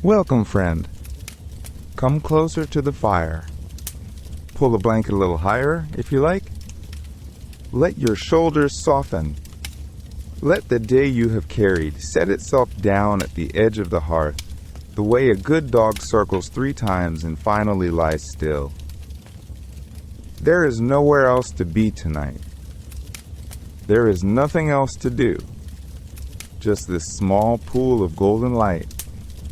Welcome, friend. Come closer to the fire. Pull the blanket a little higher, if you like. Let your shoulders soften. Let the day you have carried set itself down at the edge of the hearth, the way a good dog circles 3 times and finally lies still. There is nowhere else to be tonight. There is nothing else to do. Just this small pool of golden light,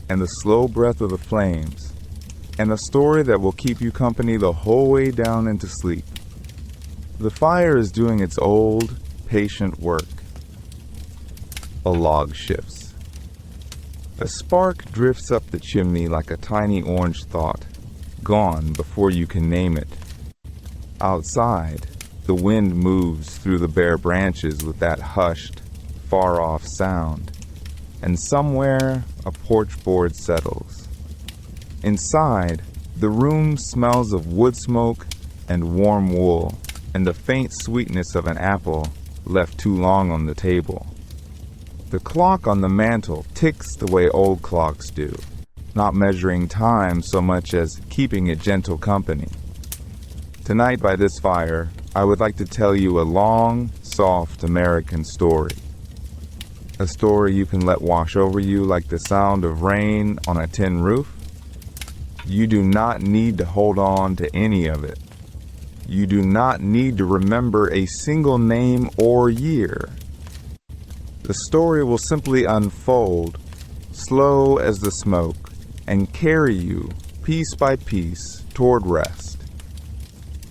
and the slow breath of the flames, and a story that will keep you company the whole way down into sleep. The fire is doing its old, patient work. A log shifts. A spark drifts up the chimney like a tiny orange thought, gone before you can name it. Outside, the wind moves through the bare branches with that hushed, far-off sound, and somewhere a porch board settles. Inside, the room smells of wood smoke and warm wool, and the faint sweetness of an apple left too long on the table. The clock on the mantel ticks the way old clocks do, not measuring time so much as keeping it gentle company. Tonight by this fire, I would like to tell you a long, soft American story. A story you can let wash over you like the sound of rain on a tin roof. You do not need to hold on to any of it. You do not need to remember a single name or year. The story will simply unfold, slow as the smoke, and carry you, piece by piece, toward rest.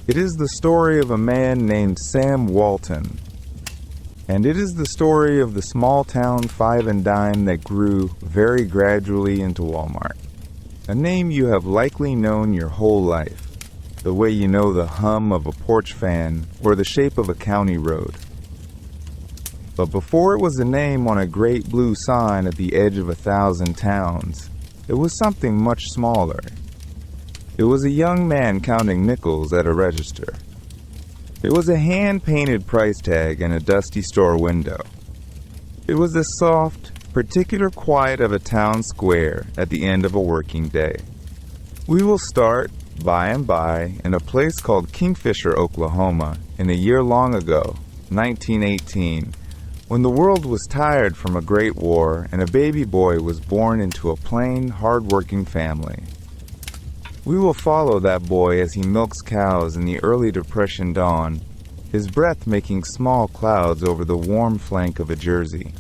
It is the story of a man named Sam Walton, and it is the story of the small town 5 and dime that grew very gradually into Walmart. A name you have likely known your whole life, the way you know the hum of a porch fan or the shape of a county road. But before it was a name on a great blue sign at the edge of 1,000 towns, it was something much smaller. It was a young man counting nickels at a register. It was a hand-painted price tag in a dusty store window. It was the soft, particular quiet of a town square at the end of a working day. We will start, by and by, in a place called Kingfisher, Oklahoma, in a year long ago, 1918, when the world was tired from a great war and a baby boy was born into a plain, hard-working family. We will follow that boy as he milks cows in the early Depression dawn, his breath making small clouds over the warm flank of a jersey.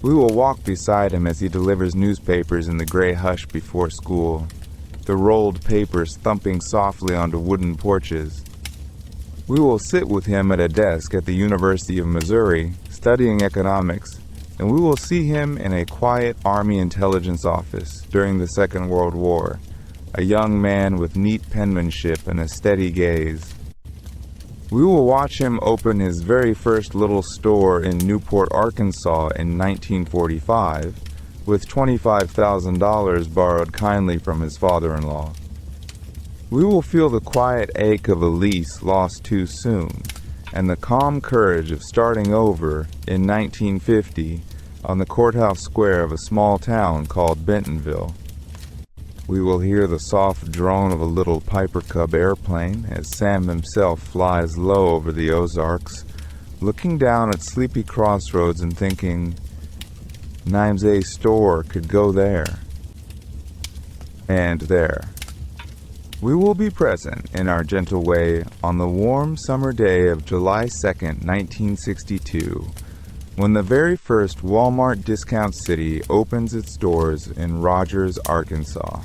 We will walk beside him as he delivers newspapers in the gray hush before school, the rolled papers thumping softly onto wooden porches. We will sit with him at a desk at the University of Missouri, studying economics, and we will see him in a quiet Army intelligence office during the Second World War, a young man with neat penmanship and a steady gaze. We will watch him open his very first little store in Newport, Arkansas in 1945, with $25,000 borrowed kindly from his father-in-law. We will feel the quiet ache of a lease lost too soon, and the calm courage of starting over in 1950 on the courthouse square of a small town called Bentonville. We will hear the soft drone of a little Piper Cub airplane as Sam himself flies low over the Ozarks, looking down at sleepy crossroads and thinking, Nimes A store could go there. And there. We will be present in our gentle way on the warm summer day of July 2nd, 1962, when the very first Walmart Discount City opens its doors in Rogers, Arkansas.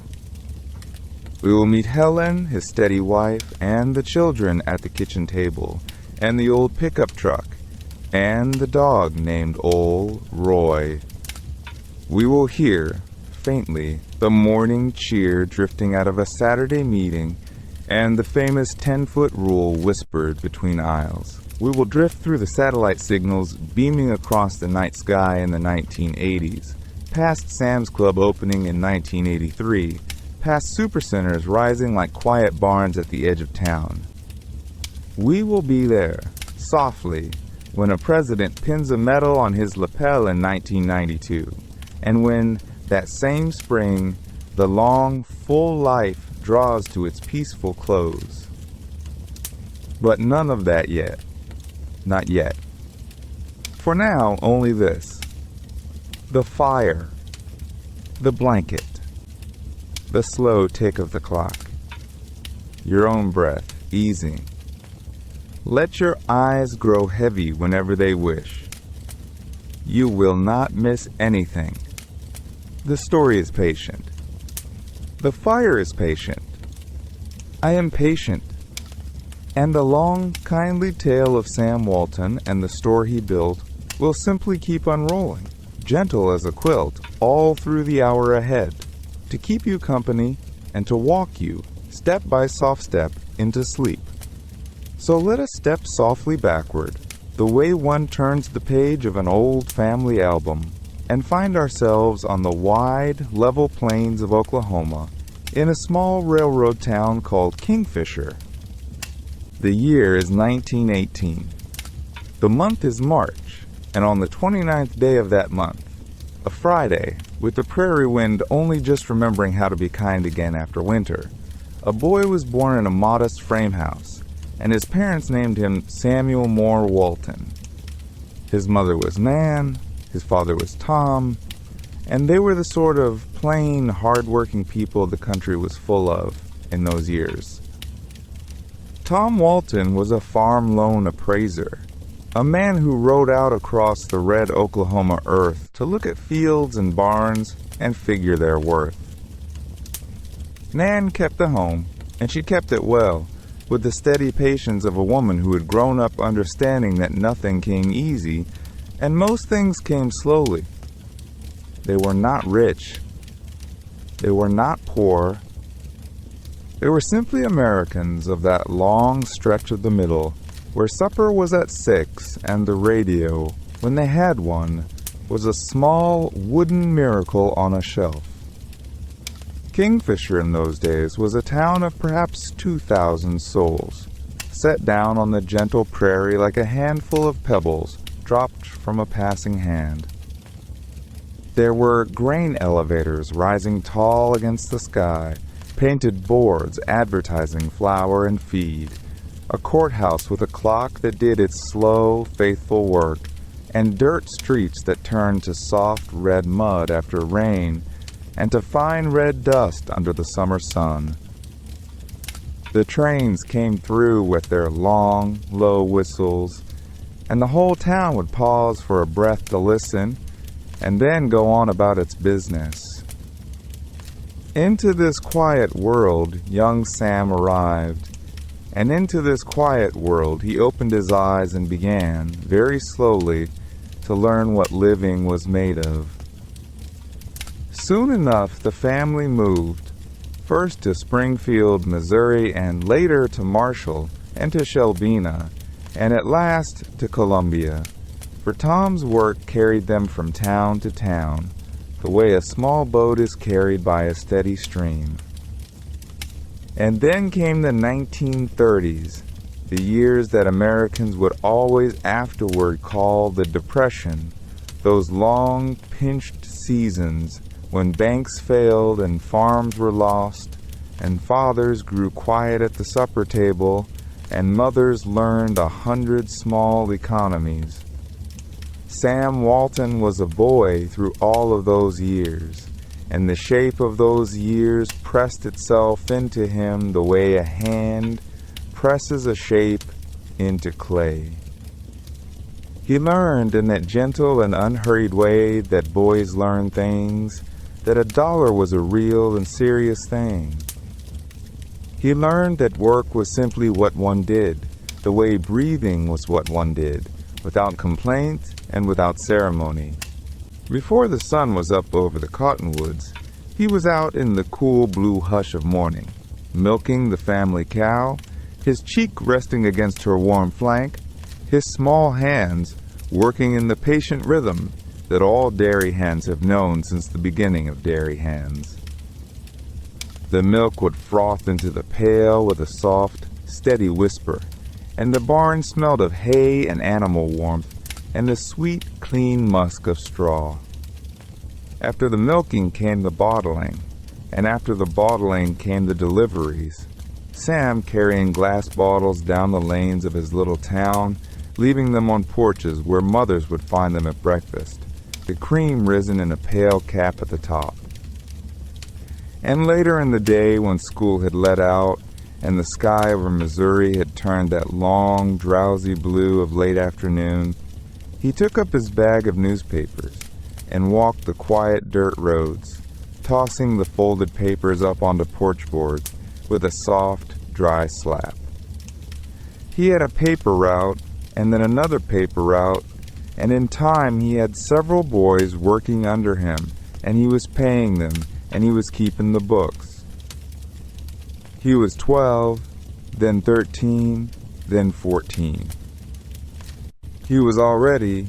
We will meet Helen, his steady wife, and the children at the kitchen table, and the old pickup truck, and the dog named Old Roy. We will hear, faintly, the morning cheer drifting out of a Saturday meeting, and the famous 10-foot rule whispered between aisles. We will drift through the satellite signals beaming across the night sky in the 1980s, past Sam's Club opening in 1983, past Supercenters rising like quiet barns at the edge of town. We will be there, softly, when a president pins a medal on his lapel in 1992, and when That same spring, the long, full life draws to its peaceful close. But none of that yet. Not yet. For now, only this. The fire. The blanket. The slow tick of the clock. Your own breath, easing. Let your eyes grow heavy whenever they wish. You will not miss anything. The story is patient. The fire is patient. I am patient. And the long, kindly tale of Sam Walton and the store he built will simply keep unrolling, gentle as a quilt, all through the hour ahead, to keep you company and to walk you, step by soft step, into sleep. So let us step softly backward, the way one turns the page of an old family album, and find ourselves on the wide, level plains of Oklahoma, in a small railroad town called Kingfisher. The year is 1918. The month is March, and on the 29th day of that month, a Friday, with the prairie wind only just remembering how to be kind again after winter, a boy was born in a modest frame house, and his parents named him Samuel Moore Walton. His mother was Nan, his father was Tom, and they were the sort of plain, hard-working people the country was full of in those years. Tom Walton was a farm loan appraiser, a man who rode out across the red Oklahoma earth to look at fields and barns and figure their worth. Nan kept the home, and she kept it well, with the steady patience of a woman who had grown up understanding that nothing came easy, and most things came slowly. They were not rich. They were not poor. They were simply Americans of that long stretch of the middle, where supper was at 6 and the radio, when they had one, was a small wooden miracle on a shelf. Kingfisher in those days was a town of perhaps 2,000 souls, set down on the gentle prairie like a handful of pebbles dropped from a passing hand. There were grain elevators rising tall against the sky, painted boards advertising flour and feed, a courthouse with a clock that did its slow, faithful work, and dirt streets that turned to soft red mud after rain and to fine red dust under the summer sun. The trains came through with their long, low whistles, and the whole town would pause for a breath to listen, and then go on about its business. Into this quiet world young Sam arrived, and into this quiet world he opened his eyes and began, very slowly, to learn what living was made of. Soon enough the family moved, first to Springfield, Missouri, and later to Marshall, and to Shelbina, and at last to Columbia, for Tom's work carried them from town to town, the way a small boat is carried by a steady stream. And then came the 1930s, the years that Americans would always afterward call the Depression, those long, pinched seasons when banks failed and farms were lost, and fathers grew quiet at the supper table, and mothers learned 100 small economies. Sam Walton was a boy through all of those years, and the shape of those years pressed itself into him the way a hand presses a shape into clay. He learned in that gentle and unhurried way that boys learn things, that $1 was a real and serious thing. He learned that work was simply what one did, the way breathing was what one did, without complaint and without ceremony. Before the sun was up over the cottonwoods, he was out in the cool blue hush of morning, milking the family cow, his cheek resting against her warm flank, his small hands working in the patient rhythm that all dairy hands have known since the beginning of dairy hands. The milk would froth into the pail with a soft, steady whisper, and the barn smelled of hay and animal warmth and the sweet, clean musk of straw. After the milking came the bottling, and after the bottling came the deliveries. Sam carrying glass bottles down the lanes of his little town, leaving them on porches where mothers would find them at breakfast, the cream risen in a pale cap at the top. And later in the day, when school had let out and the sky over Missouri had turned that long, drowsy blue of late afternoon, he took up his bag of newspapers and walked the quiet dirt roads, tossing the folded papers up onto porch boards with a soft, dry slap. He had a paper route and then another paper route, and in time he had several boys working under him, and he was paying them, and he was keeping the books. He was 12, then 13, then 14. He was already,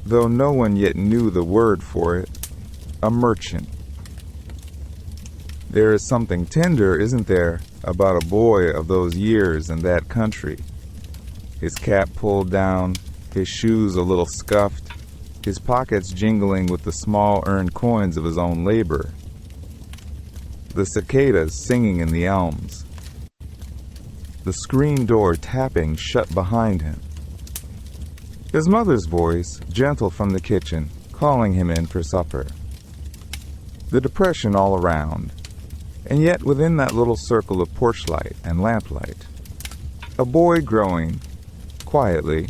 though no one yet knew the word for it, a merchant. There is something tender, isn't there, about a boy of those years in that country? His cap pulled down, his shoes a little scuffed, his pockets jingling with the small earned coins of his own labor. The cicadas singing in the elms. The screen door tapping shut behind him. His mother's voice, gentle from the kitchen, calling him in for supper. The depression all around, and yet within that little circle of porch light and lamplight, a boy growing, quietly,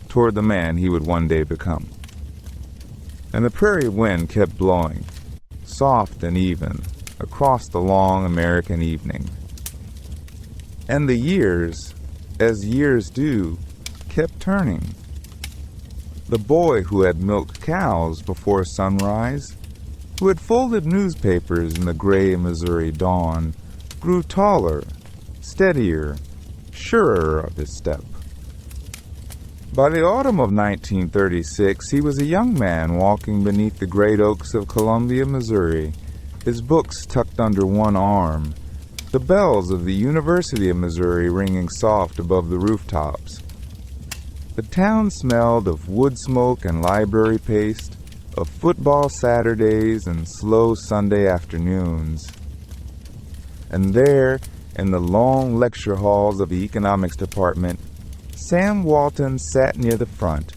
toward the man he would one day become. And the prairie wind kept blowing, soft and even, across the long American evening. And the years, as years do, kept turning. The boy who had milked cows before sunrise, who had folded newspapers in the gray Missouri dawn, grew taller, steadier, surer of his step. By the autumn of 1936, he was a young man walking beneath the great oaks of Columbia, Missouri, his books tucked under one arm, the bells of the University of Missouri ringing soft above the rooftops. The town smelled of wood smoke and library paste, of football Saturdays and slow Sunday afternoons. And there, in the long lecture halls of the economics department, Sam Walton sat near the front,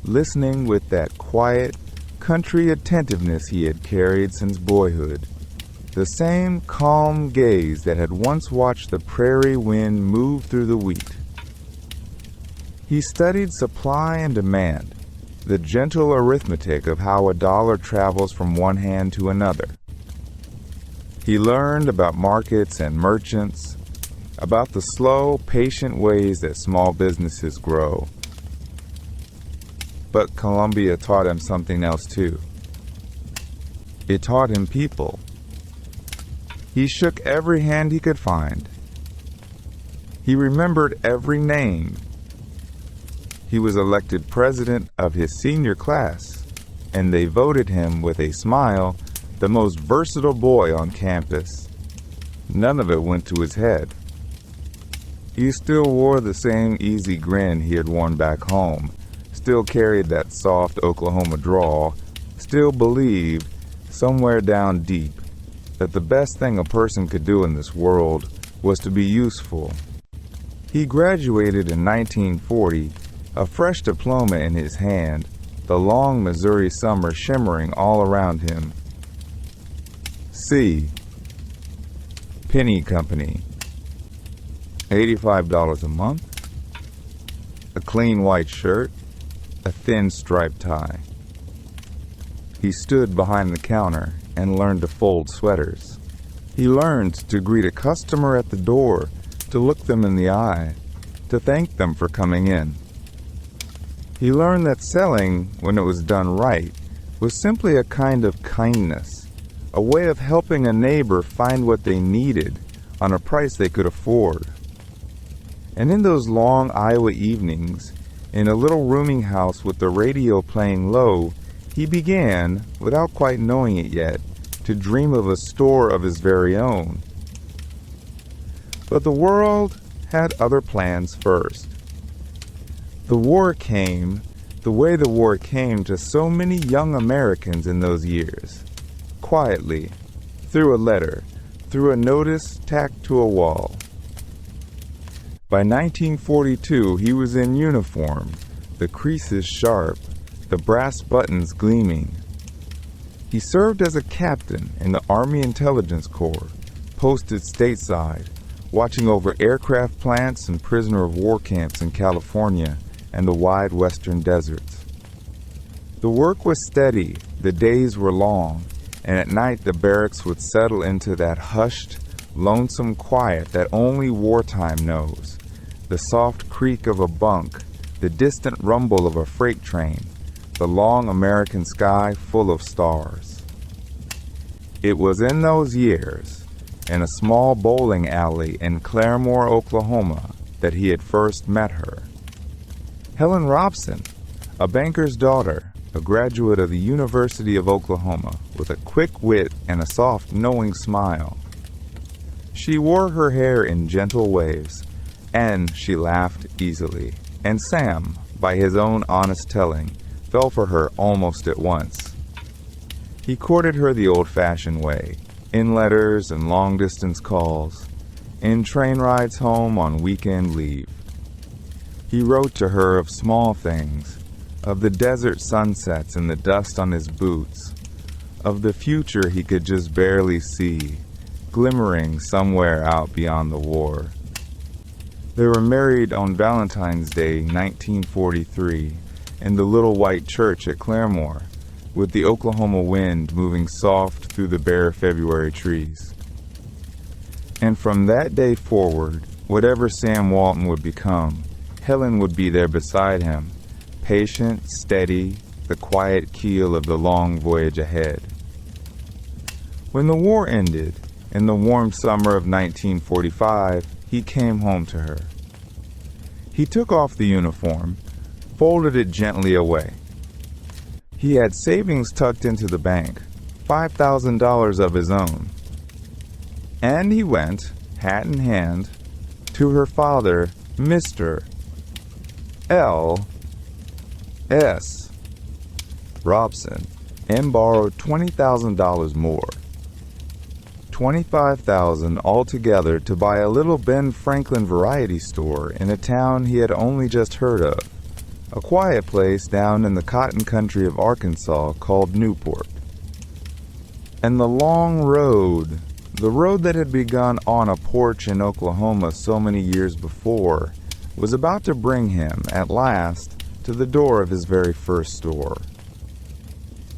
listening with that quiet, country attentiveness he had carried since boyhood, the same calm gaze that had once watched the prairie wind move through the wheat. He studied supply and demand, the gentle arithmetic of how a dollar travels from one hand to another. He learned about markets and merchants, about the slow, patient ways that small businesses grow. But Columbia taught him something else too. It taught him people. He shook every hand he could find. He remembered every name. He was elected president of his senior class, and they voted him with a smile the most versatile boy on campus. None of it went to his head. He still wore the same easy grin he had worn back home, still carried that soft Oklahoma drawl, still believed, somewhere down deep, that the best thing a person could do in this world was to be useful. He graduated in 1940, a fresh diploma in his hand, the long Missouri summer shimmering all around him. C. Penny Company. $85 a month, a clean white shirt, a thin striped tie. He stood behind the counter and learned to fold sweaters. He learned to greet a customer at the door, to look them in the eye, to thank them for coming in. He learned that selling, when it was done right, was simply a kind of kindness, a way of helping a neighbor find what they needed on a price they could afford. And in those long Iowa evenings, in a little rooming house with the radio playing low, he began, without quite knowing it yet, to dream of a store of his very own. But the world had other plans first. The war came, the way the war came to so many young Americans in those years, quietly, through a letter, through a notice tacked to a wall. By 1942, he was in uniform, the creases sharp, the brass buttons gleaming. He served as a captain in the Army Intelligence Corps, posted stateside, watching over aircraft plants and prisoner of war camps in California and the wide western deserts. The work was steady, the days were long, and at night the barracks would settle into that hushed, lonesome quiet that only wartime knows. The soft creak of a bunk, the distant rumble of a freight train, the long American sky full of stars. It was in those years, in a small bowling alley in Claremore, Oklahoma, that he had first met her. Helen Robson, a banker's daughter, a graduate of the University of Oklahoma, with a quick wit and a soft, knowing smile. She wore her hair in gentle waves, and she laughed easily, and Sam, by his own honest telling, fell for her almost at once. He courted her the old-fashioned way, in letters and long-distance calls, in train rides home on weekend leave. He wrote to her of small things, of the desert sunsets and the dust on his boots, of the future he could just barely see, glimmering somewhere out beyond the war. They were married on Valentine's Day, 1943, in the little white church at Claremore, with the Oklahoma wind moving soft through the bare February trees. And from that day forward, whatever Sam Walton would become, Helen would be there beside him, patient, steady, the quiet keel of the long voyage ahead. When the war ended, in the warm summer of 1945, he came home to her. He took off the uniform, folded it gently away. He had savings tucked into the bank, $5,000 of his own. And he went, hat in hand, to her father, Mr. L. S. Robson, and borrowed $20,000 more. $25,000 altogether to buy a little Ben Franklin variety store in a town he had only just heard of, a quiet place down in the cotton country of Arkansas called Newport. And the long road, the road that had begun on a porch in Oklahoma so many years before, was about to bring him, at last, to the door of his very first store.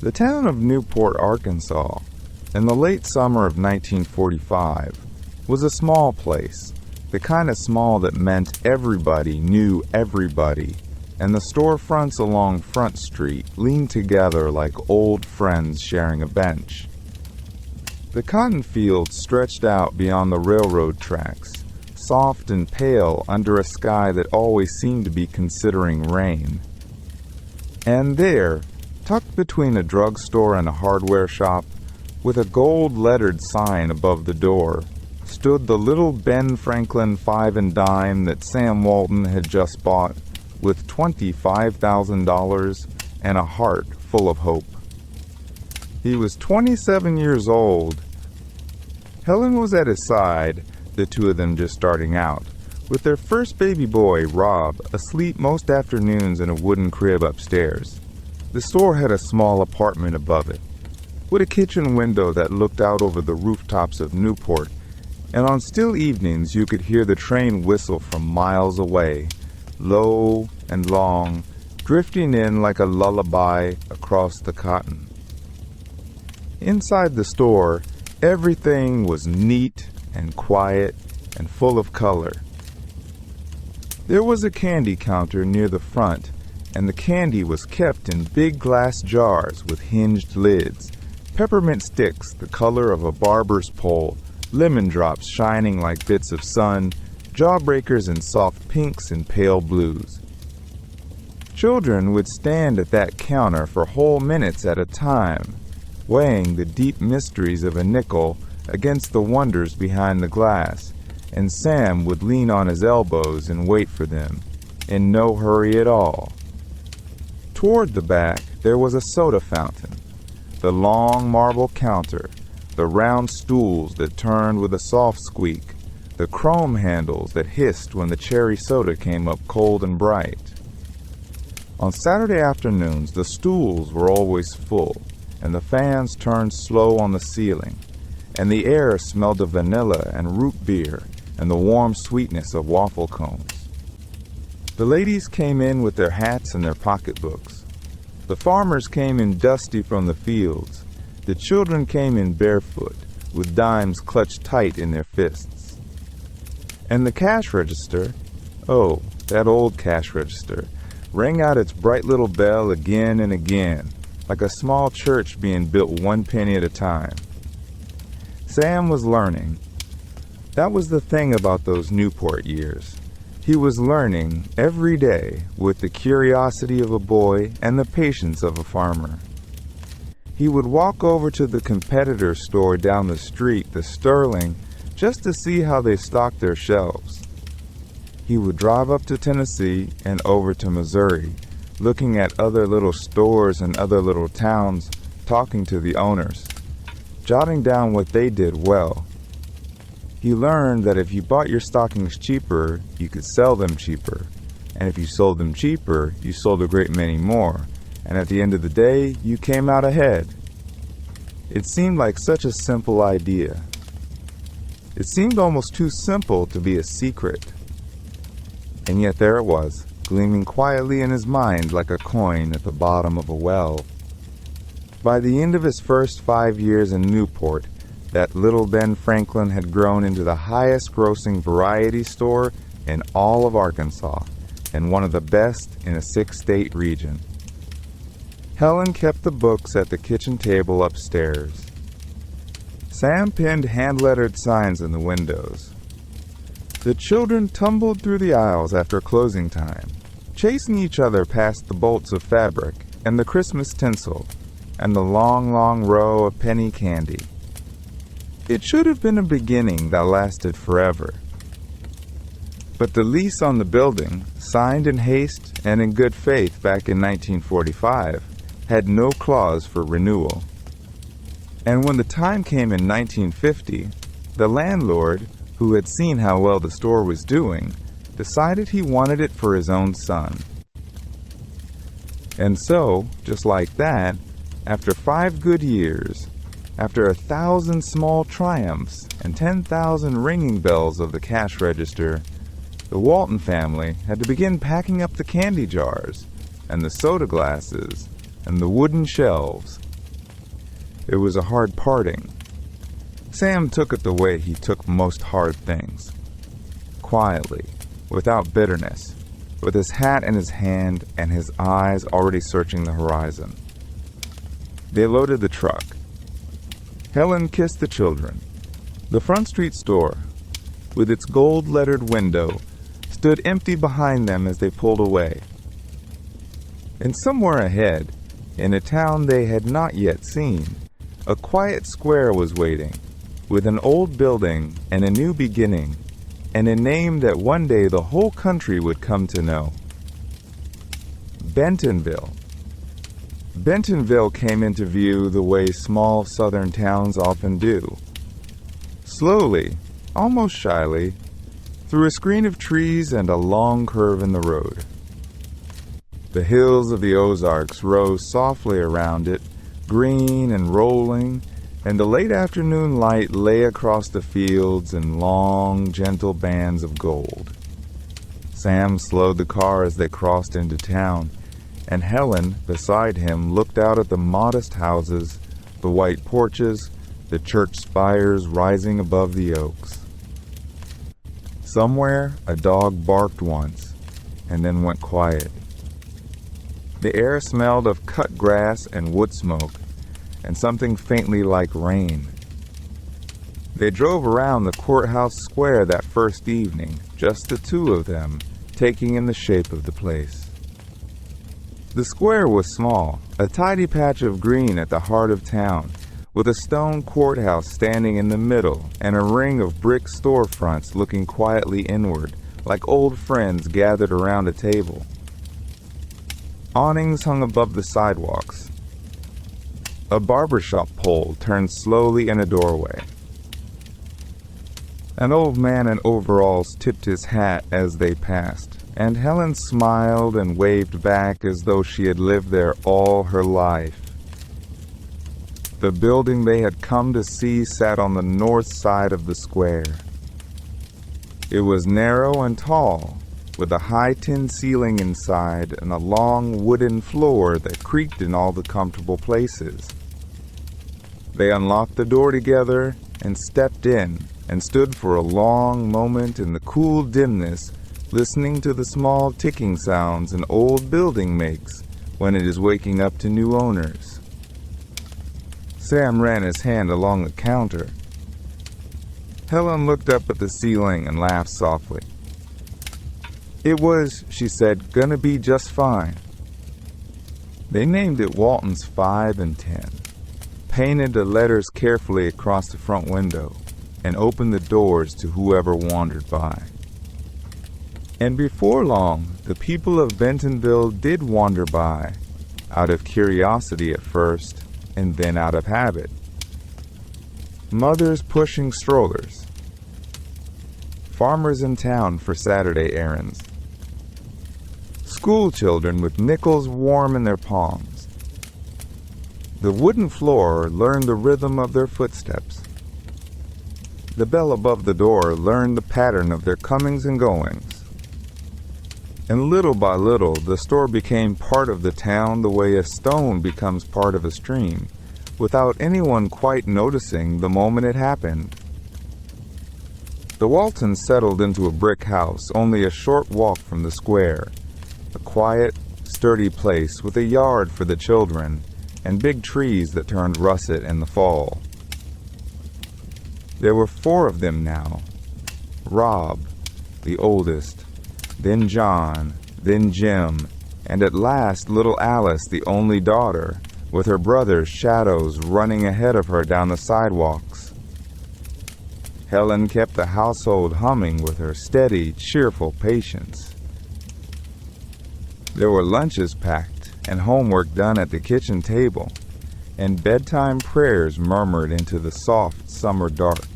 The town of Newport, Arkansas, in the late summer of 1945, was a small place, the kind of small that meant everybody knew everybody, and the storefronts along Front Street leaned together like old friends sharing a bench. The cotton fields stretched out beyond the railroad tracks, soft and pale under a sky that always seemed to be considering rain. And there, tucked between a drugstore and a hardware shop, with a gold-lettered sign above the door, stood the little Ben Franklin 5 and dime that Sam Walton had just bought, with $25,000 and a heart full of hope. He was 27 years old. Helen was at his side, the two of them just starting out, with their first baby boy, Rob, asleep most afternoons in a wooden crib upstairs. The store had a small apartment above it, with a kitchen window that looked out over the rooftops of Newport, and on still evenings you could hear the train whistle from miles away, low and long, drifting in like a lullaby across the cotton. Inside the store, everything was neat and quiet and full of color. There was a candy counter near the front, and the candy was kept in big glass jars with hinged lids, peppermint sticks the color of a barber's pole, lemon drops shining like bits of sun, jawbreakers in soft pinks and pale blues. Children would stand at that counter for whole minutes at a time, weighing the deep mysteries of a nickel against the wonders behind the glass, and Sam would lean on his elbows and wait for them, in no hurry at all. Toward the back there was a soda fountain, The long marble counter, the round stools that turned with a soft squeak, the chrome handles that hissed when the cherry soda came up cold and bright. On Saturday afternoons, the stools were always full, and the fans turned slow on the ceiling, and the air smelled of vanilla and root beer and the warm sweetness of waffle cones. The ladies came in with their hats and their pocketbooks. The farmers came in dusty from the fields. The children came in barefoot, with dimes clutched tight in their fists. And the cash register, oh, that old cash register, rang out its bright little bell again and again, like a small church being built 1 penny at a time. Sam was learning. That was the thing about those Newport years. He was learning every day with the curiosity of a boy and the patience of a farmer. He would walk over to the competitor store down the street, the Sterling, just to see how they stocked their shelves. He would drive up to Tennessee and over to Missouri, looking at other little stores and other little towns, talking to the owners, jotting down what they did well. He learned that if you bought your stockings cheaper, you could sell them cheaper, and if you sold them cheaper, you sold a great many more, and at the end of the day, you came out ahead. It seemed like such a simple idea. It seemed almost too simple to be a secret. And yet there it was, gleaming quietly in his mind like a coin at the bottom of a well. By the end of his first 5 years in Newport, that little Ben Franklin had grown into the highest-grossing variety store in all of Arkansas, and one of the best in a 6-state region. Helen kept the books at the kitchen table upstairs. Sam pinned hand-lettered signs in the windows. The children tumbled through the aisles after closing time, chasing each other past the bolts of fabric and the Christmas tinsel and the long, long row of penny candy. It should have been a beginning that lasted forever. But the lease on the building, signed in haste and in good faith back in 1945, had no clause for renewal. And when the time came in 1950, the landlord, who had seen how well the store was doing, decided he wanted it for his own son. And so, just like that, after 5 good years, after 1,000 small triumphs and 10,000 ringing bells of the cash register, the Walton family had to begin packing up the candy jars and the soda glasses and the wooden shelves. It was a hard parting. Sam took it the way he took most hard things. Quietly, without bitterness, with his hat in his hand and his eyes already searching the horizon. They loaded the truck. Helen kissed the children. The Front Street store, with its gold-lettered window, stood empty behind them as they pulled away. And somewhere ahead, in a town they had not yet seen, a quiet square was waiting, with an old building and a new beginning, and a name that one day the whole country would come to know. Bentonville. Bentonville came into view the way small southern towns often do. Slowly, almost shyly, through a screen of trees and a long curve in the road. The hills of the Ozarks rose softly around it, green and rolling, and the late afternoon light lay across the fields in long, gentle bands of gold. Sam slowed the car as they crossed into town, and Helen, beside him, looked out at the modest houses, the white porches, the church spires rising above the oaks. Somewhere, a dog barked once, and then went quiet. The air smelled of cut grass and wood smoke, and something faintly like rain. They drove around the courthouse square that first evening, just the two of them, taking in the shape of the place. The square was small, a tidy patch of green at the heart of town, with a stone courthouse standing in the middle and a ring of brick storefronts looking quietly inward, like old friends gathered around a table. Awnings hung above the sidewalks. A barbershop pole turned slowly in a doorway. An old man in overalls tipped his hat as they passed, and Helen smiled and waved back as though she had lived there all her life. The building they had come to see sat on the north side of the square. It was narrow and tall, with a high tin ceiling inside and a long wooden floor that creaked in all the comfortable places. They unlocked the door together and stepped in and stood for a long moment in the cool dimness, listening to the small ticking sounds an old building makes when it is waking up to new owners. Sam ran his hand along the counter. Helen looked up at the ceiling and laughed softly. It was, she said, gonna be just fine. They named it Walton's 5 and 10, painted the letters carefully across the front window, and opened the doors to whoever wandered by. And before long, the people of Bentonville did wander by, out of curiosity at first, and then out of habit. Mothers pushing strollers. Farmers in town for Saturday errands. School children with nickels warm in their palms. The wooden floor learned the rhythm of their footsteps. The bell above the door learned the pattern of their comings and goings. And little by little, the store became part of the town the way a stone becomes part of a stream, without anyone quite noticing the moment it happened. The Waltons settled into a brick house only a short walk from the square, a quiet, sturdy place with a yard for the children and big trees that turned russet in the fall. There were 4 of them now. Rob, the oldest, then John, then Jim, and at last little Alice, the only daughter, with her brother's shadows running ahead of her down the sidewalks. Helen kept the household humming with her steady, cheerful patience. There were lunches packed and homework done at the kitchen table, and bedtime prayers murmured into the soft summer dark.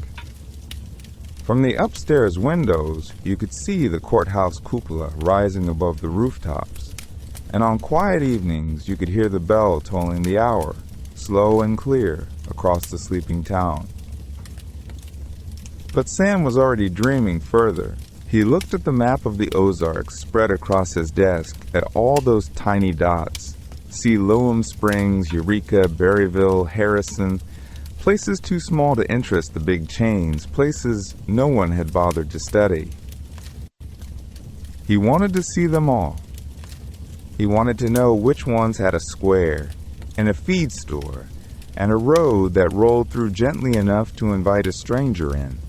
From the upstairs windows, you could see the courthouse cupola rising above the rooftops, and on quiet evenings you could hear the bell tolling the hour, slow and clear, across the sleeping town. But Sam was already dreaming further. He looked at the map of the Ozarks spread across his desk at all those tiny dots. Siloam Springs, Eureka, Berryville, Harrison, places too small to interest the big chains, places no one had bothered to study. He wanted to see them all. He wanted to know which ones had a square, and a feed store, and a road that rolled through gently enough to invite a stranger in.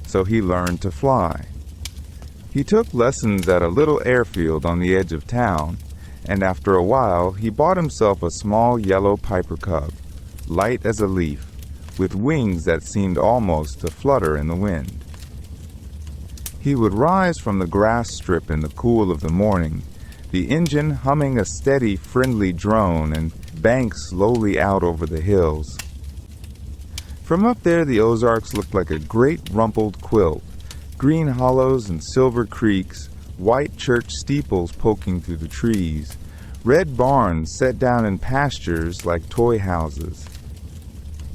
So he learned to fly. He took lessons at a little airfield on the edge of town, and after a while he bought himself a small yellow Piper Cub, light as a leaf, with wings that seemed almost to flutter in the wind. He would rise from the grass strip in the cool of the morning, the engine humming a steady, friendly drone, and bank slowly out over the hills. From up there the Ozarks looked like a great rumpled quilt, green hollows and silver creeks, white church steeples poking through the trees, red barns set down in pastures like toy houses.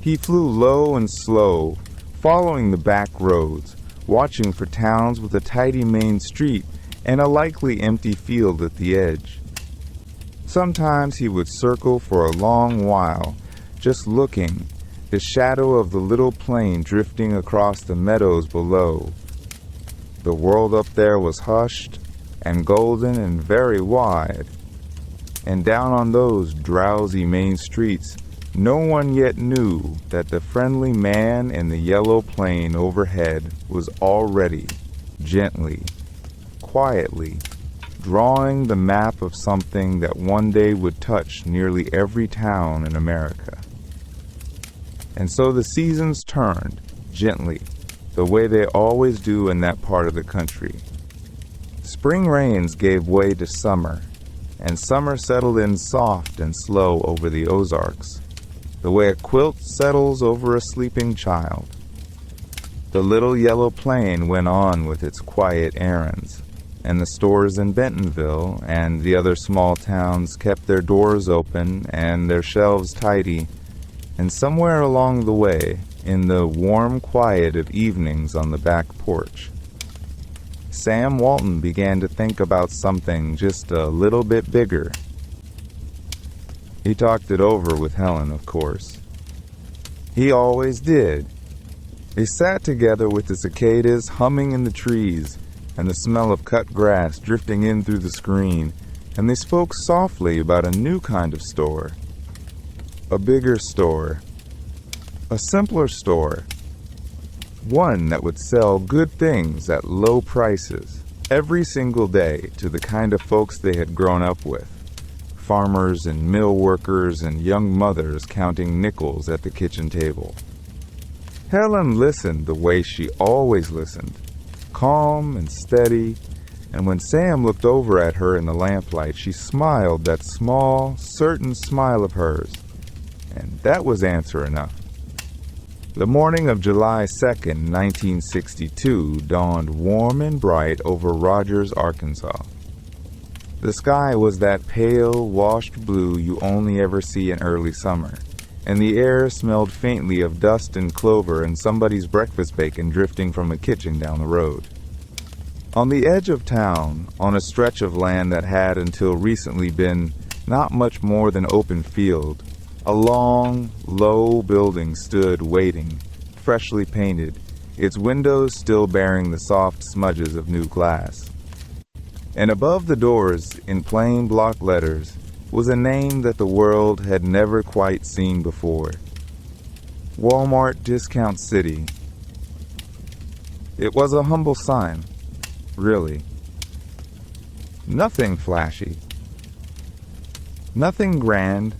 He flew low and slow, following the back roads, watching for towns with a tidy main street and a likely empty field at the edge. Sometimes he would circle for a long while, just looking, the shadow of the little plane drifting across the meadows below. The world up there was hushed and golden and very wide, and down on those drowsy main streets, no one yet knew that the friendly man in the yellow plane overhead was already, gently, quietly, drawing the map of something that one day would touch nearly every town in America. And so the seasons turned, gently, the way they always do in that part of the country. Spring rains gave way to summer, and summer settled in soft and slow over the Ozarks, the way a quilt settles over a sleeping child. The little yellow plane went on with its quiet errands, and the stores in Bentonville and the other small towns kept their doors open and their shelves tidy, and somewhere along the way, in the warm quiet of evenings on the back porch, Sam Walton began to think about something just a little bit bigger. He talked it over with Helen, of course. He always did. They sat together with the cicadas humming in the trees and the smell of cut grass drifting in through the screen, and they spoke softly about a new kind of store. A bigger store. A simpler store. One that would sell good things at low prices every single day to the kind of folks they had grown up with. Farmers and mill workers and young mothers counting nickels at the kitchen table. Helen listened the way she always listened, calm and steady, and when Sam looked over at her in the lamplight, she smiled that small, certain smile of hers, and that was answer enough. The morning of July 2nd, 1962, dawned warm and bright over Rogers, Arkansas. The sky was that pale, washed blue you only ever see in early summer, and the air smelled faintly of dust and clover and somebody's breakfast bacon drifting from a kitchen down the road. On the edge of town, on a stretch of land that had until recently been not much more than open field, a long, low building stood waiting, freshly painted, its windows still bearing the soft smudges of new glass. And above the doors, in plain block letters, was a name that the world had never quite seen before. Walmart Discount City. It was a humble sign, really. Nothing flashy. Nothing grand.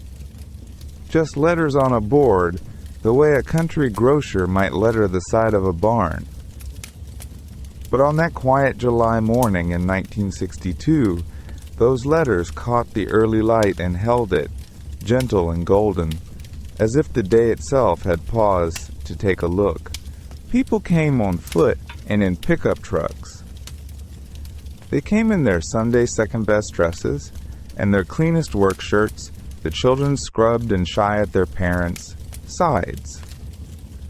Just letters on a board, the way a country grocer might letter the side of a barn. But on that quiet July morning in 1962, those letters caught the early light and held it, gentle and golden, as if the day itself had paused to take a look. People came on foot and in pickup trucks. They came in their Sunday second-best dresses and their cleanest work shirts, the children scrubbed and shy at their parents' sides.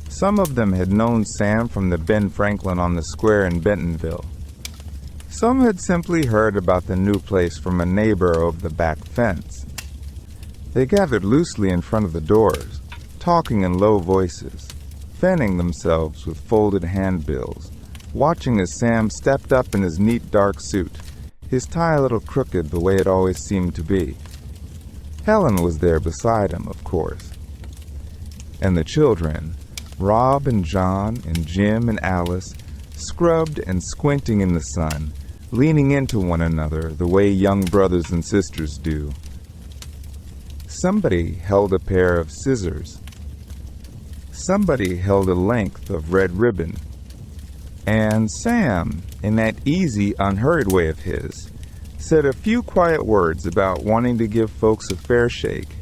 Some of them had known Sam from the Ben Franklin on the square in Bentonville. Some had simply heard about the new place from a neighbor over the back fence. They gathered loosely in front of the doors, talking in low voices, fanning themselves with folded handbills, watching as Sam stepped up in his neat dark suit, his tie a little crooked the way it always seemed to be. Helen was there beside him, of course. And the children, Rob and John and Jim and Alice, scrubbed and squinting in the sun, leaning into one another the way young brothers and sisters do. Somebody held a pair of scissors. Somebody held a length of red ribbon. And Sam, in that easy, unhurried way of his, said a few quiet words about wanting to give folks a fair shake,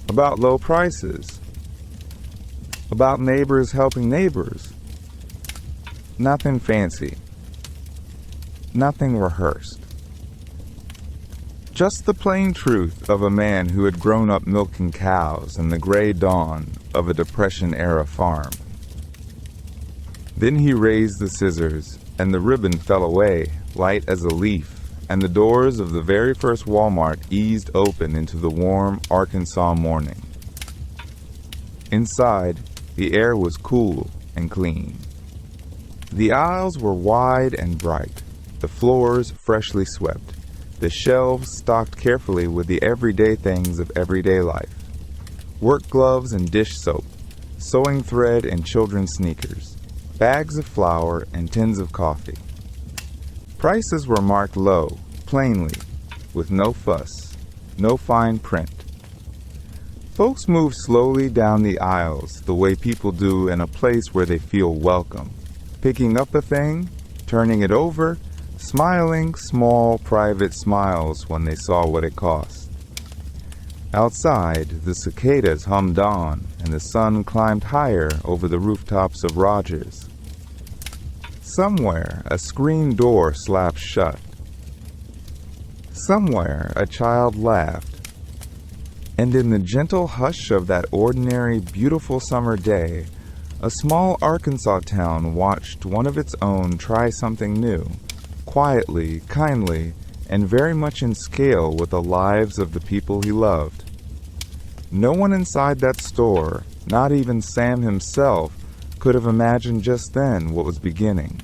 about low prices, about neighbors helping neighbors. Nothing fancy. Nothing rehearsed. Just the plain truth of a man who had grown up milking cows in the gray dawn of a Depression-era farm. Then he raised the scissors, and the ribbon fell away, light as a leaf, and the doors of the very first Walmart eased open into the warm Arkansas morning. Inside, the air was cool and clean. The aisles were wide and bright, the floors freshly swept, the shelves stocked carefully with the everyday things of everyday life. Work gloves and dish soap, sewing thread and children's sneakers, bags of flour and tins of coffee. Prices were marked low, plainly, with no fuss, no fine print. Folks moved slowly down the aisles the way people do in a place where they feel welcome, picking up a thing, turning it over, smiling small private smiles when they saw what it cost. Outside, the cicadas hummed on, and the sun climbed higher over the rooftops of Rogers. Somewhere, a screen door slapped shut. Somewhere, a child laughed. And in the gentle hush of that ordinary, beautiful summer day, a small Arkansas town watched one of its own try something new, quietly, kindly, and very much in scale with the lives of the people he loved. No one inside that store, not even Sam himself, could have imagined just then what was beginning.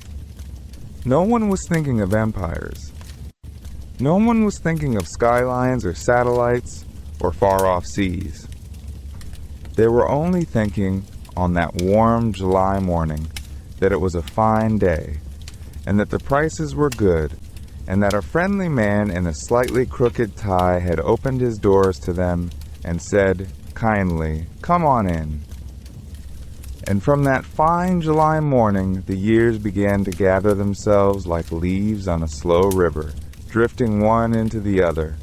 No one was thinking of empires. No one was thinking of skylines or satellites or far-off seas. They were only thinking, on that warm July morning, that it was a fine day, and that the prices were good, and that a friendly man in a slightly crooked tie had opened his doors to them and said, kindly, "Come on in." And from that fine July morning, the years began to gather themselves like leaves on a slow river, drifting one into the other,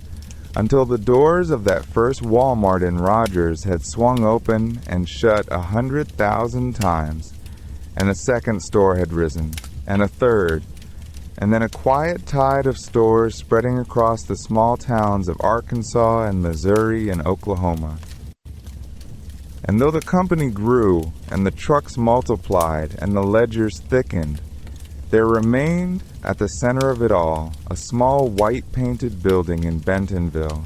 until the doors of that first Walmart in Rogers had swung open and shut 100,000 times, and a second store had risen, and a third, and then a quiet tide of stores spreading across the small towns of Arkansas and Missouri and Oklahoma. And though the company grew, and the trucks multiplied, and the ledgers thickened, there remained, at the center of it all, a small white-painted building in Bentonville,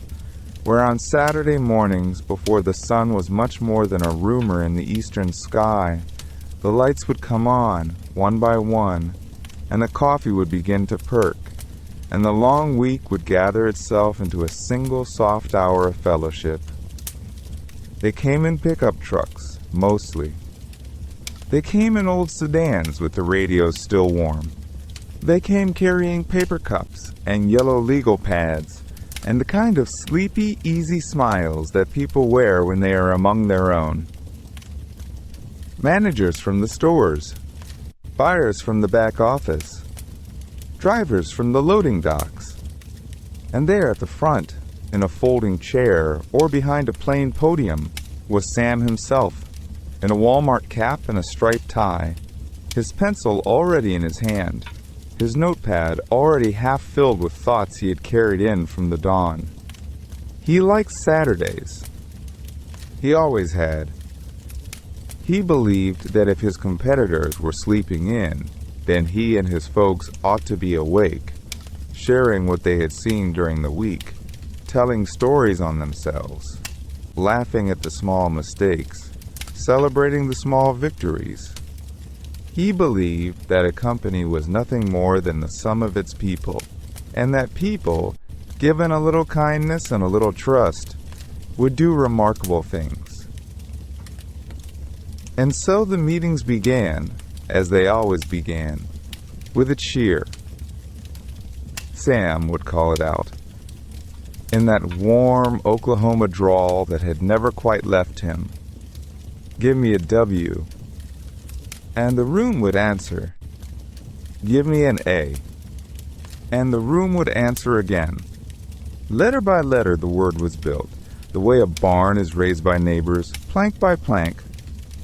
where on Saturday mornings, before the sun was much more than a rumor in the eastern sky, the lights would come on, one by one, and the coffee would begin to perk, and the long week would gather itself into a single soft hour of fellowship. They came in pickup trucks, mostly. They came in old sedans with the radios still warm. They came carrying paper cups and yellow legal pads, and the kind of sleepy, easy smiles that people wear when they are among their own. Managers from the stores, buyers from the back office, drivers from the loading docks. And there at the front, in a folding chair or behind a plain podium, was Sam himself, in a Walmart cap and a striped tie, his pencil already in his hand, his notepad already half filled with thoughts he had carried in from the dawn. He liked Saturdays. He always had. He believed that if his competitors were sleeping in, then he and his folks ought to be awake, sharing what they had seen during the week, telling stories on themselves, laughing at the small mistakes, celebrating the small victories. He believed that a company was nothing more than the sum of its people, and that people, given a little kindness and a little trust, would do remarkable things. And so the meetings began, as they always began, with a cheer. Sam would call it out, in that warm Oklahoma drawl that had never quite left him. "Give me a W." And the room would answer, "Give me an A." And the room would answer again. Letter by letter the word was built, the way a barn is raised by neighbors, plank by plank,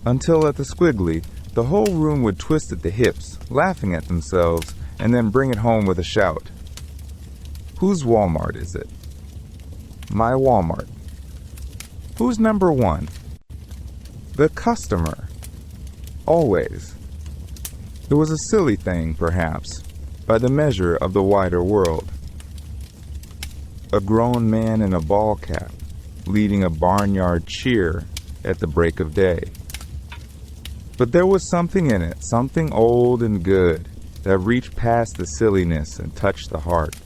until at the squiggly, the whole room would twist at the hips, laughing at themselves, and then bring it home with a shout. Whose Walmart is it? My Walmart. Who's number one? The customer. Always. It was a silly thing, perhaps, by the measure of the wider world. A grown man in a ball cap, leading a barnyard cheer at the break of day. But there was something in it, something old and good, that reached past the silliness and touched the heart.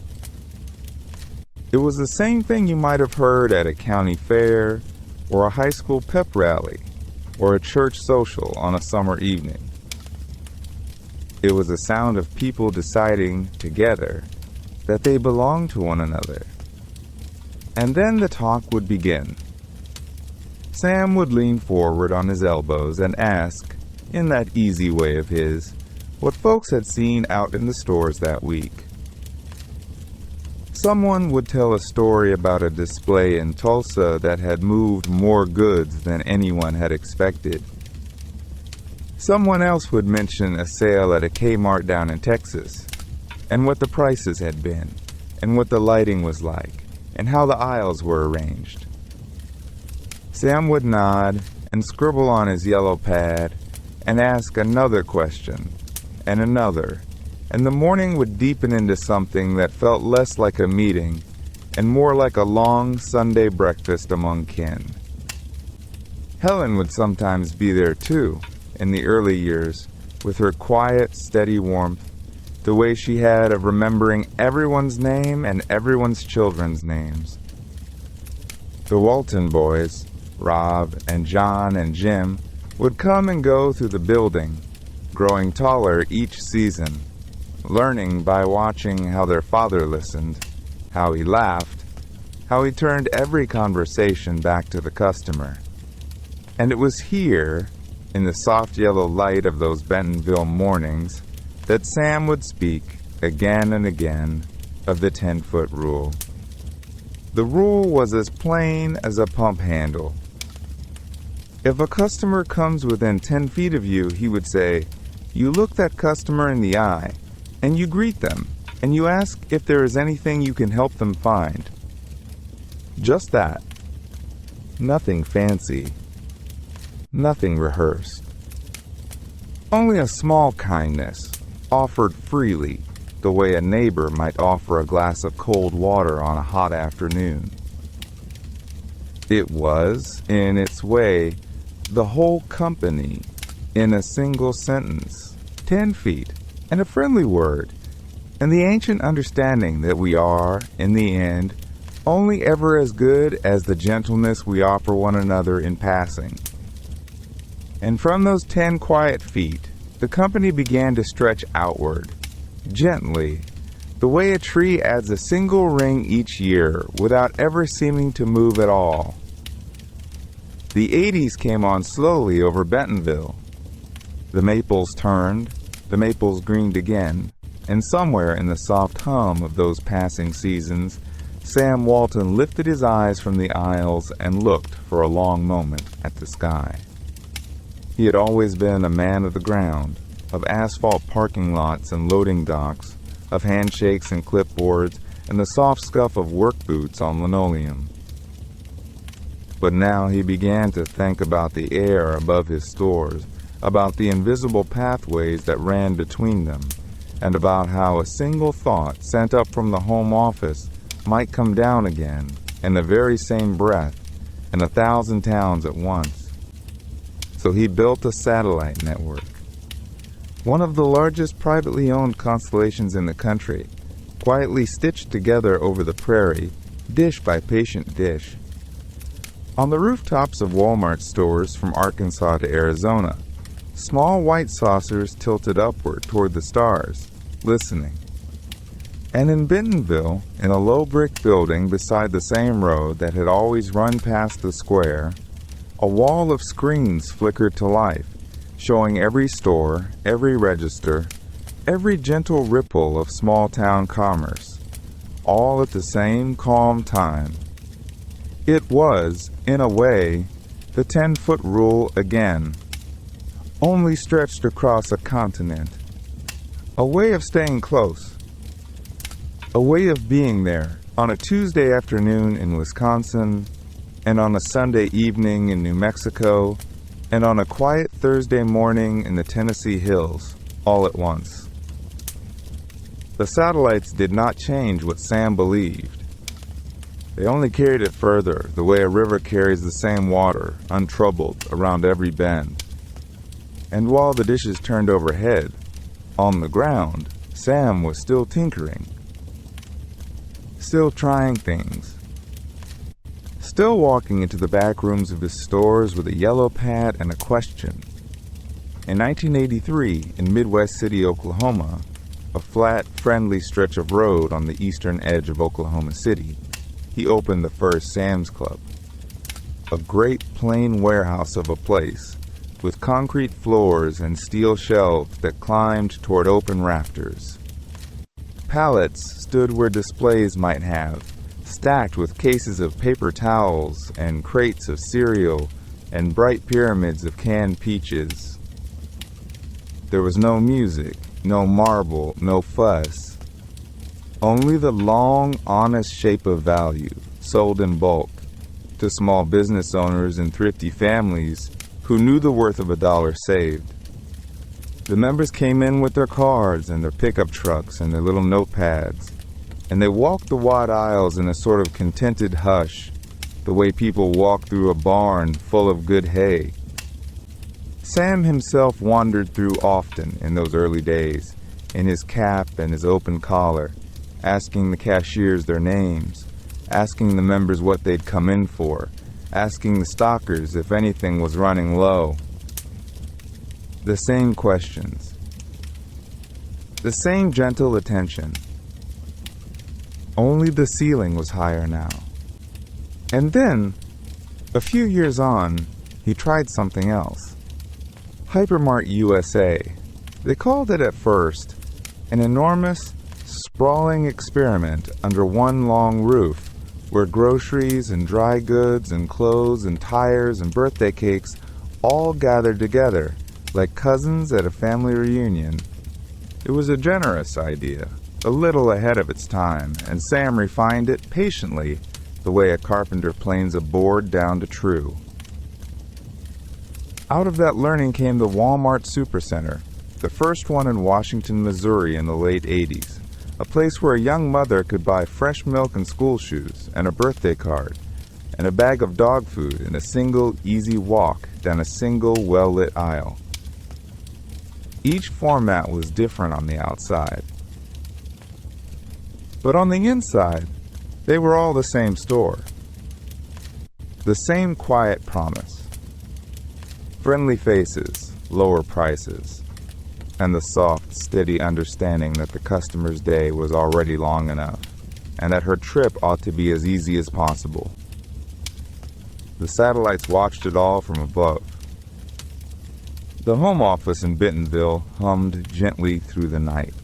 It was the same thing you might have heard at a county fair, or a high school pep rally, or a church social on a summer evening. It was the sound of people deciding, together, that they belonged to one another. And then the talk would begin. Sam would lean forward on his elbows and ask, in that easy way of his, what folks had seen out in the stores that week. Someone would tell a story about a display in Tulsa that had moved more goods than anyone had expected. Someone else would mention a sale at a Kmart down in Texas, and what the prices had been, and what the lighting was like, and how the aisles were arranged. Sam would nod and scribble on his yellow pad and ask another question, and another, and the morning would deepen into something that felt less like a meeting and more like a long Sunday breakfast among kin. Helen would sometimes be there too, in the early years, with her quiet, steady warmth, the way she had of remembering everyone's name and everyone's children's names. The Walton boys, Rob and John and Jim, would come and go through the building, growing taller each season, learning by watching how their father listened, how he laughed, how he turned every conversation back to the customer. And it was here, in the soft yellow light of those Bentonville mornings, that Sam would speak, again and again, of the 10-foot rule. The rule was as plain as a pump handle. If a customer comes within 10 feet of you, he would say, you look that customer in the eye, and you greet them, and you ask if there is anything you can help them find. Just that. Nothing fancy. Nothing rehearsed. Only a small kindness, offered freely, the way a neighbor might offer a glass of cold water on a hot afternoon. It was, in its way, the whole company, in a single sentence, 10 feet, and a friendly word, and the ancient understanding that we are, in the end, only ever as good as the gentleness we offer one another in passing. And from those 10 quiet feet, the company began to stretch outward, gently, the way a tree adds a single ring each year without ever seeming to move at all. The 80s came on slowly over Bentonville. The maples turned, the maples greened again, and somewhere in the soft hum of those passing seasons, Sam Walton lifted his eyes from the aisles and looked for a long moment at the sky. He had always been a man of the ground, of asphalt parking lots and loading docks, of handshakes and clipboards, and the soft scuff of work boots on linoleum. But now he began to think about the air above his stores, about the invisible pathways that ran between them, and about how a single thought sent up from the home office might come down again in the very same breath in 1,000 towns at once. So he built a satellite network, one of the largest privately owned constellations in the country, quietly stitched together over the prairie, dish by patient dish. On the rooftops of Walmart stores from Arkansas to Arizona, small white saucers tilted upward toward the stars, listening. And in Bentonville, in a low brick building beside the same road that had always run past the square, a wall of screens flickered to life, showing every store, every register, every gentle ripple of small-town commerce, all at the same calm time. It was, in a way, the 10-foot rule again, only stretched across a continent. A way of staying close. A way of being there on a Tuesday afternoon in Wisconsin, and on a Sunday evening in New Mexico, and on a quiet Thursday morning in the Tennessee hills, all at once. The satellites did not change what Sam believed. They only carried it further, the way a river carries the same water, untroubled, around every bend. And while the dishes turned overhead, on the ground, Sam was still tinkering, still trying things, still walking into the back rooms of his stores with a yellow pad and a question. In 1983, in Midwest City, Oklahoma, a flat, friendly stretch of road on the eastern edge of Oklahoma City, he opened the first Sam's Club, a great plain warehouse of a place, with concrete floors and steel shelves that climbed toward open rafters. Pallets stood where displays might have, stacked with cases of paper towels and crates of cereal and bright pyramids of canned peaches. There was no music, no marble, no fuss. Only the long, honest shape of value, sold in bulk, to small business owners and thrifty families who knew the worth of a dollar saved. The members came in with their cards and their pickup trucks and their little notepads, and they walked the wide aisles in a sort of contented hush, the way people walk through a barn full of good hay. Sam himself wandered through often in those early days, in his cap and his open collar, asking the cashiers their names, asking the members what they'd come in for, asking the stockers if anything was running low. The same questions. The same gentle attention. Only the ceiling was higher now. And then, a few years on, he tried something else. Hypermart USA. They called it at first an enormous, sprawling experiment under one long roof, where groceries and dry goods and clothes and tires and birthday cakes all gathered together, like cousins at a family reunion. It was a generous idea, a little ahead of its time, and Sam refined it patiently, the way a carpenter planes a board down to true. Out of that learning came the Walmart Supercenter, the first one in Washington, Missouri in the late 80s, a place where a young mother could buy fresh milk and school shoes and a birthday card and a bag of dog food in a single, easy walk down a single, well-lit aisle. Each format was different on the outside, but on the inside, they were all the same store. The same quiet promise. Friendly faces, lower prices, and the soft, steady understanding that the customer's day was already long enough, and that her trip ought to be as easy as possible. The satellites watched it all from above. The home office in Bentonville hummed gently through the night.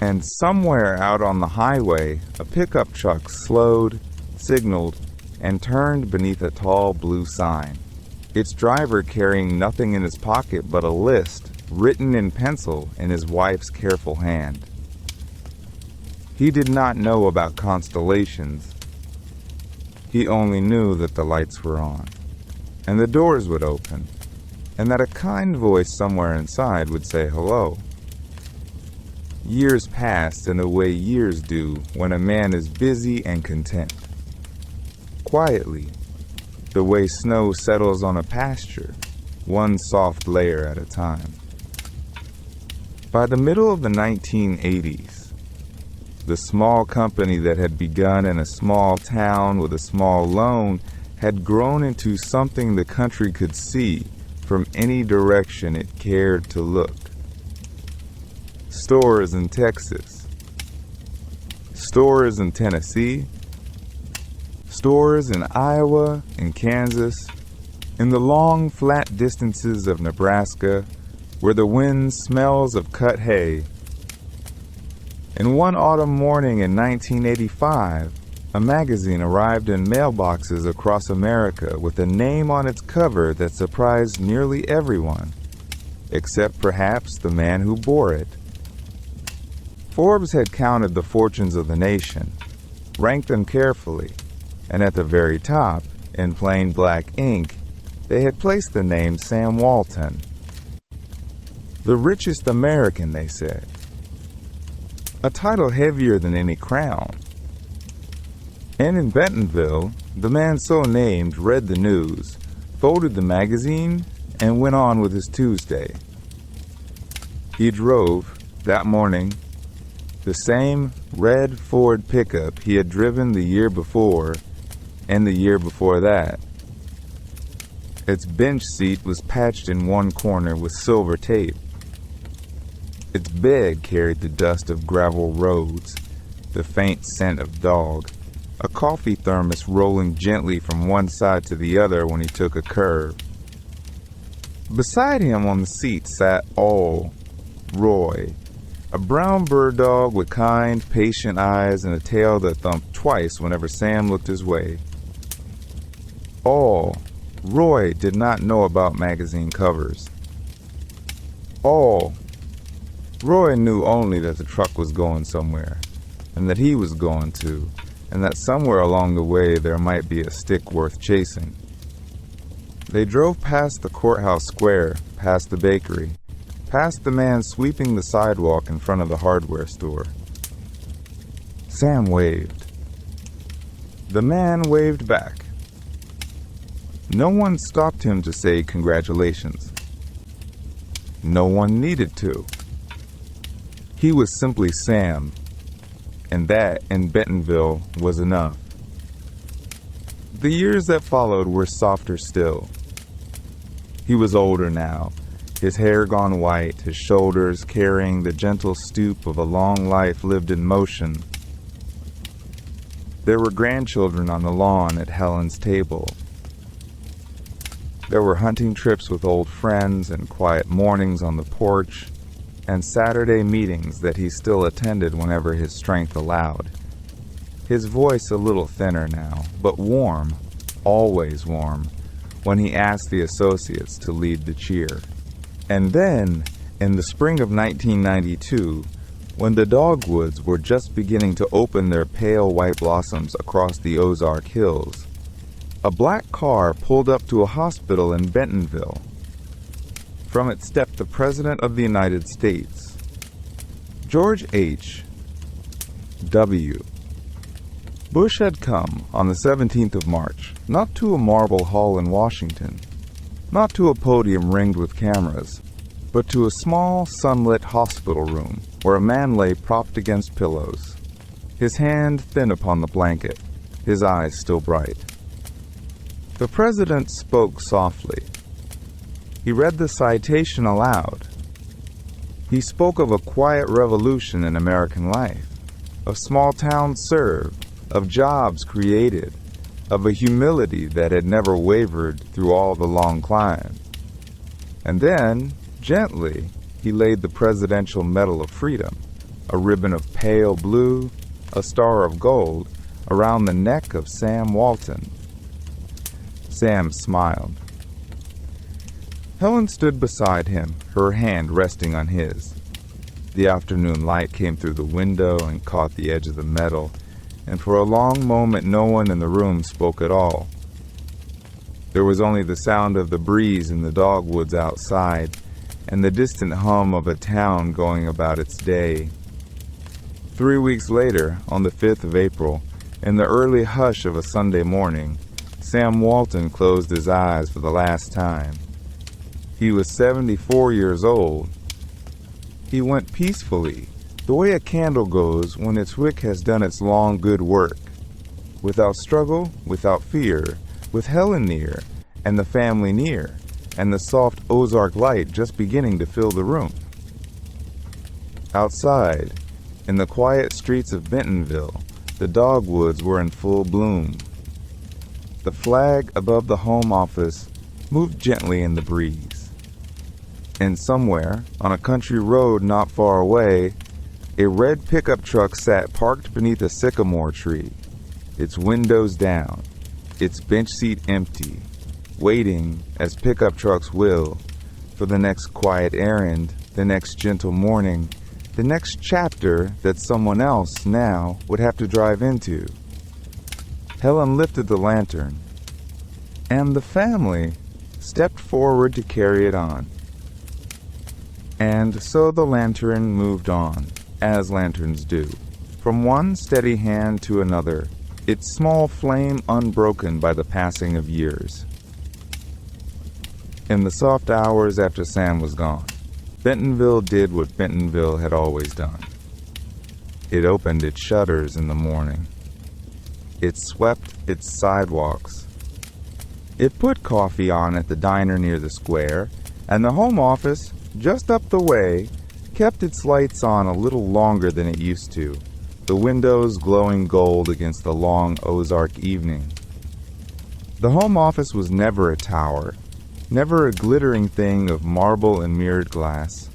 And somewhere out on the highway, a pickup truck slowed, signaled, and turned beneath a tall blue sign, its driver carrying nothing in his pocket but a list written in pencil in his wife's careful hand. He did not know about constellations. He only knew that the lights were on, and the doors would open, and that a kind voice somewhere inside would say hello. Years passed in the way years do when a man is busy and content. Quietly, the way snow settles on a pasture, one soft layer at a time. By the middle of the 1980s, the small company that had begun in a small town with a small loan had grown into something the country could see from any direction it cared to look. Stores in Texas, stores in Tennessee, stores in Iowa and Kansas, in the long flat distances of Nebraska, where the wind smells of cut hay. And one autumn morning in 1985, a magazine arrived in mailboxes across America with a name on its cover that surprised nearly everyone, except perhaps the man who bore it. Forbes had counted the fortunes of the nation, ranked them carefully, and at the very top, in plain black ink, they had placed the name Sam Walton. The richest American, they said. A title heavier than any crown. And in Bentonville, the man so named read the news, folded the magazine, and went on with his Tuesday. He drove, that morning, the same red Ford pickup he had driven the year before and the year before that. Its bench seat was patched in one corner with silver tape. Its bed carried the dust of gravel roads, the faint scent of dog, a coffee thermos rolling gently from one side to the other when he took a curve. Beside him on the seat sat Roy, A brown bird dog with kind, patient eyes and a tail that thumped twice whenever Sam looked his way. Roy did not know about magazine covers. Roy knew only that the truck was going somewhere, and that he was going to, and that somewhere along the way there might be a stick worth chasing. They drove past the courthouse square, past the bakery, past the man sweeping the sidewalk in front of the hardware store. Sam waved. The man waved back. No one stopped him to say congratulations. No one needed to. He was simply Sam, and that in Bentonville was enough. The years that followed were softer still. He was older now, his hair gone white, his shoulders carrying the gentle stoop of a long life lived in motion. There were grandchildren on the lawn at Helen's table. There were hunting trips with old friends and quiet mornings on the porch, and Saturday meetings that he still attended whenever his strength allowed. His voice a little thinner now, but warm, always warm, when he asked the associates to lead the cheer. And then, in the spring of 1992, when the dogwoods were just beginning to open their pale white blossoms across the Ozark Hills, a black car pulled up to a hospital in Bentonville. From it stepped the President of the United States, George H. W. Bush had come on the 17th of March, not to a marble hall in Washington, not to a podium ringed with cameras, but to a small, sunlit hospital room where a man lay propped against pillows, his hand thin upon the blanket, his eyes still bright. The President spoke softly. He read the citation aloud. He spoke of a quiet revolution in American life, of small towns served, of jobs created, of a humility that had never wavered through all the long climb. And then, gently, he laid the Presidential Medal of Freedom, a ribbon of pale blue, a star of gold, around the neck of Sam Walton. Sam smiled. Helen stood beside him, her hand resting on his. The afternoon light came through the window and caught the edge of the medal, and for a long moment no one in the room spoke at all. There was only the sound of the breeze in the dogwoods outside, and the distant hum of a town going about its day. 3 weeks later, on the 5th of April, in the early hush of a Sunday morning, Sam Walton closed his eyes for the last time. He was 74 years old. He went peacefully, the way a candle goes when its wick has done its long good work, without struggle, without fear, with Helen near, and the family near, and the soft Ozark light just beginning to fill the room. Outside, in the quiet streets of Bentonville, the dogwoods were in full bloom. The flag above the home office moved gently in the breeze. And somewhere, on a country road not far away, a red pickup truck sat parked beneath a sycamore tree, its windows down, its bench seat empty, waiting, as pickup trucks will, for the next quiet errand, the next gentle morning, the next chapter that someone else now would have to drive into. Helen lifted the lantern, and the family stepped forward to carry it on. And so the lantern moved on, as lanterns do, from one steady hand to another, its small flame unbroken by the passing of years. In the soft hours after Sam was gone, Bentonville did what Bentonville had always done. It opened its shutters in the morning. It swept its sidewalks. It put coffee on at the diner near the square, and the home office, just up the way, kept its lights on a little longer than it used to, the windows glowing gold against the long Ozark evening. The home office was never a tower, never a glittering thing of marble and mirrored glass.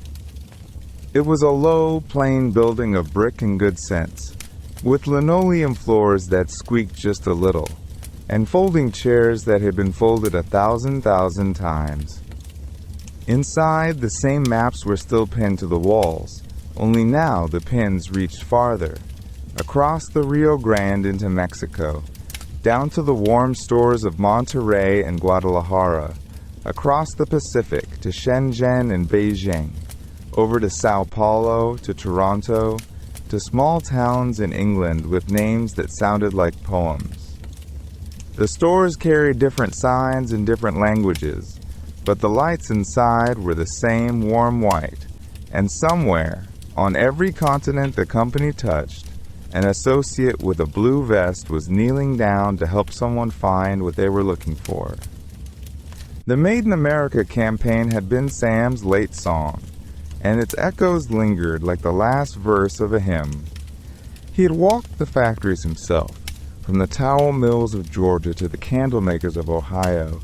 It was a low, plain building of brick and good sense, with linoleum floors that squeaked just a little, and folding chairs that had been folded 1,000 times. Inside, the same maps were still pinned to the walls, only now the pins reached farther, across the Rio Grande into Mexico, down to the warm stores of Monterrey and Guadalajara, across the Pacific to Shenzhen and Beijing, over to Sao Paulo, to Toronto, to small towns in England with names that sounded like poems. The stores carried different signs in different languages, but the lights inside were the same warm white, and somewhere, on every continent the company touched, an associate with a blue vest was kneeling down to help someone find what they were looking for. The Made in America campaign had been Sam's late song, and its echoes lingered like the last verse of a hymn. He had walked the factories himself, from the towel mills of Georgia to the candle makers of Ohio,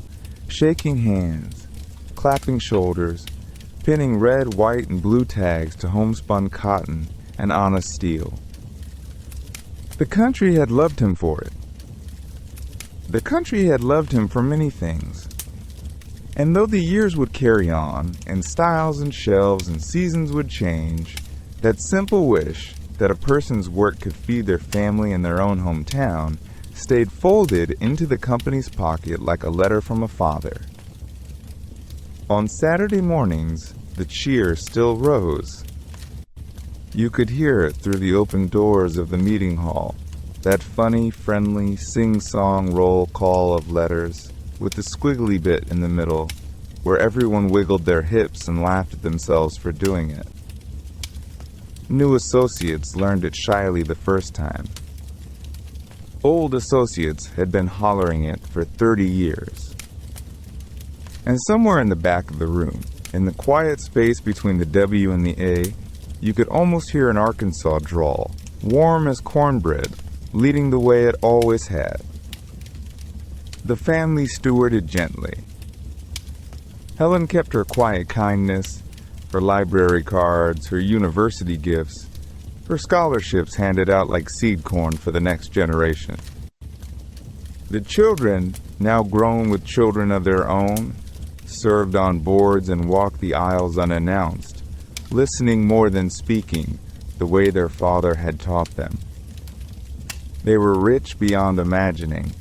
shaking hands, clapping shoulders, pinning red, white, and blue tags to homespun cotton and honest steel. The country had loved him for it. The country had loved him for many things. And though the years would carry on, and styles and shelves and seasons would change, that simple wish that a person's work could feed their family in their own hometown stayed folded into the company's pocket like a letter from a father. On Saturday mornings, the cheer still rose. You could hear it through the open doors of the meeting hall, that funny, friendly, sing-song roll call of letters, with the squiggly bit in the middle, where everyone wiggled their hips and laughed at themselves for doing it. New associates learned it shyly the first time. Old associates had been hollering it for 30 years. And somewhere in the back of the room, in the quiet space between the W and the A, you could almost hear an Arkansas drawl, warm as cornbread, leading the way it always had. The family stewarded gently. Helen kept her quiet kindness, her library cards, her university gifts, her scholarships handed out like seed corn for the next generation. The children, now grown with children of their own, served on boards and walked the aisles unannounced, listening more than speaking, the way their father had taught them. They were rich beyond imagining,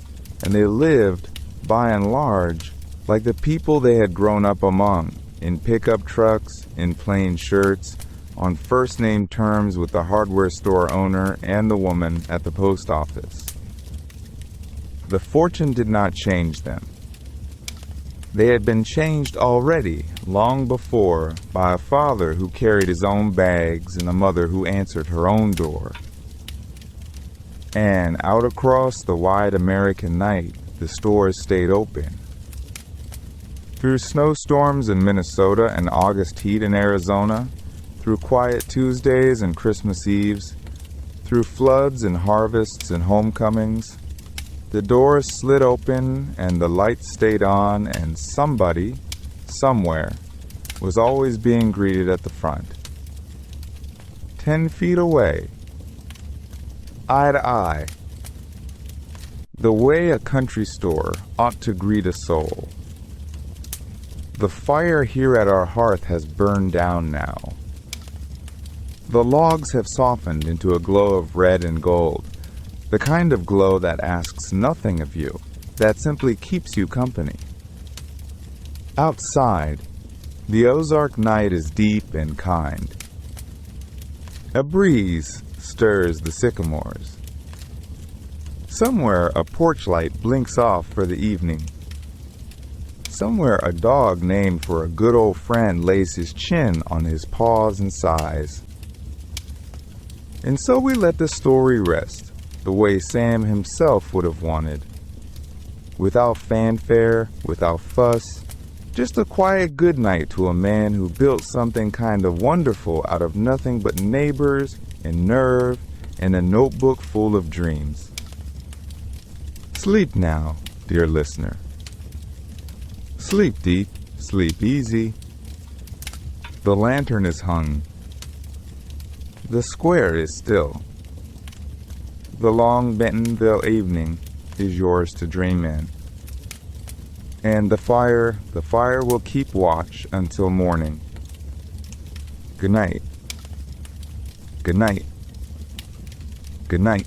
and they lived, by and large, like the people they had grown up among, in pickup trucks, in plain shirts, on first-name terms with the hardware store owner and the woman at the post office. The fortune did not change them. They had been changed already, long before, by a father who carried his own bags and a mother who answered her own door. And out across the wide American night, the stores stayed open. Through snowstorms in Minnesota and August heat in Arizona, through quiet Tuesdays and Christmas Eves, through floods and harvests and homecomings, the doors slid open and the lights stayed on, and somebody, somewhere, was always being greeted at the front. 10 feet away, eye to eye, the way a country store ought to greet a soul. The fire here at our hearth has burned down now. The logs have softened into a glow of red and gold, the kind of glow that asks nothing of you, that simply keeps you company. Outside, the Ozark night is deep and kind. A breeze stirs the sycamores. Somewhere a porch light blinks off for the evening. Somewhere a dog named for a good old friend lays his chin on his paws and sighs. And so we let the story rest, the way Sam himself would have wanted. Without fanfare, without fuss, just a quiet good night to a man who built something kind of wonderful out of nothing but neighbors and nerve and a notebook full of dreams. Sleep now, dear listener. Sleep deep, sleep easy. The lantern is hung. The square is still. The long Bentonville evening is yours to dream in. And the fire will keep watch until morning. Good night. Good night. Good night.